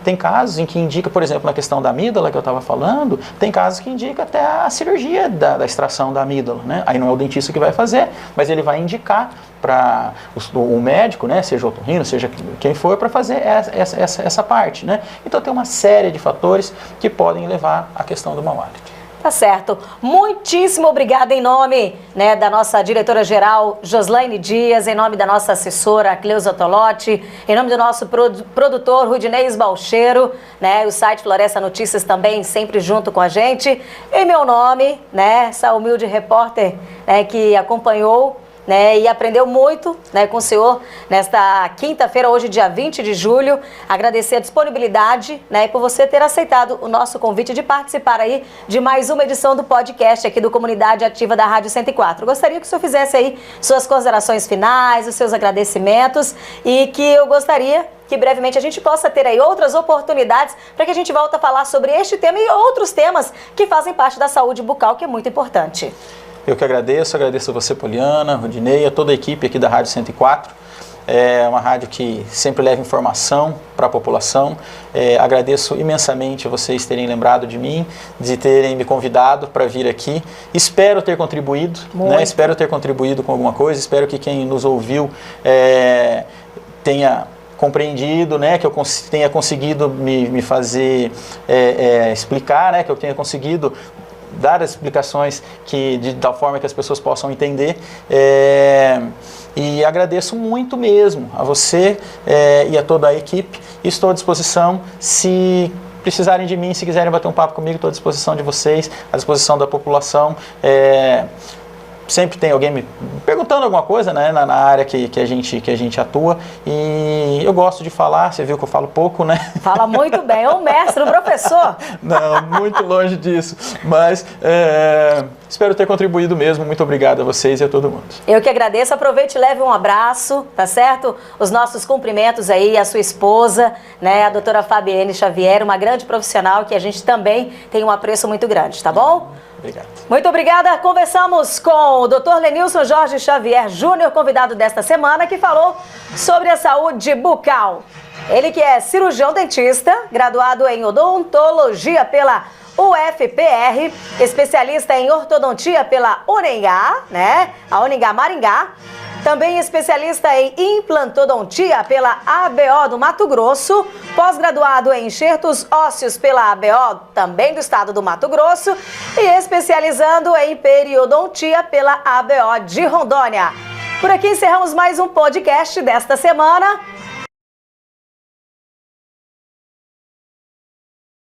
Tem casos em que indica, por exemplo, na questão da amígdala que eu estava falando, tem casos que indica até a cirurgia da extração da amígdala, né? Aí não é o dentista que vai fazer, mas ele vai indicar para o médico, né, seja o otorrino, seja quem for, para fazer essa parte, né? Então tem uma série de fatores que podem levar à questão do mau hálito. Tá certo. Muitíssimo obrigada em nome, né, da nossa diretora-geral Joslaine Dias, em nome da nossa assessora Cleusa Tolotti, em nome do nosso produtor Rudinei Balcheiro, né, o site Floresta Notícias também sempre junto com a gente. Em meu nome, né, essa humilde repórter, né, que acompanhou, né, e aprendeu muito, né, com o senhor nesta quinta-feira, hoje dia 20 de julho. Agradecer a disponibilidade, né, e por você ter aceitado o nosso convite de participar aí de mais uma edição do podcast aqui do Comunidade Ativa da Rádio 104. Gostaria que o senhor fizesse aí suas considerações finais, os seus agradecimentos, e que eu gostaria que brevemente a gente possa ter aí outras oportunidades para que a gente volte a falar sobre este tema e outros temas que fazem parte da saúde bucal, que é muito importante. Eu que agradeço a você, Poliana, Rudinei, a toda a equipe aqui da Rádio 104. É uma rádio que sempre leva informação para a população. Agradeço imensamente a vocês terem lembrado de mim, de terem me convidado para vir aqui. Espero ter contribuído, né? Espero ter contribuído com alguma coisa, espero que quem nos ouviu tenha compreendido, né, que eu tenha conseguido me fazer explicar, né, que eu tenha conseguido dar as explicações de tal forma que as pessoas possam entender. E agradeço muito mesmo a você e a toda a equipe. Estou à disposição, se precisarem de mim, se quiserem bater um papo comigo, estou à disposição de vocês, à disposição da população. Sempre tem alguém me perguntando alguma coisa, né, na área que a gente atua, e eu gosto de falar. Você viu que eu falo pouco, né? Fala muito bem, é um mestre, um professor. Não, muito longe disso, mas espero ter contribuído mesmo. Muito obrigado a vocês e a todo mundo. Eu que agradeço, aproveite e leve um abraço, tá certo? Os nossos cumprimentos aí à sua esposa, né, a doutora Fabienne Xavier, uma grande profissional que a gente também tem um apreço muito grande, tá bom? Obrigado. Muito obrigada. Conversamos com o Dr. Lenilson Jorge Xavier Júnior, convidado desta semana, que falou sobre a saúde bucal. Ele que é cirurgião dentista, graduado em odontologia pela UFPR, especialista em ortodontia pela Uningá, né? A Uningá Maringá. Também especialista em implantodontia pela ABO do Mato Grosso, pós-graduado em enxertos ósseos pela ABO, também do estado do Mato Grosso, e especializando em periodontia pela ABO de Rondônia. Por aqui encerramos mais um podcast desta semana.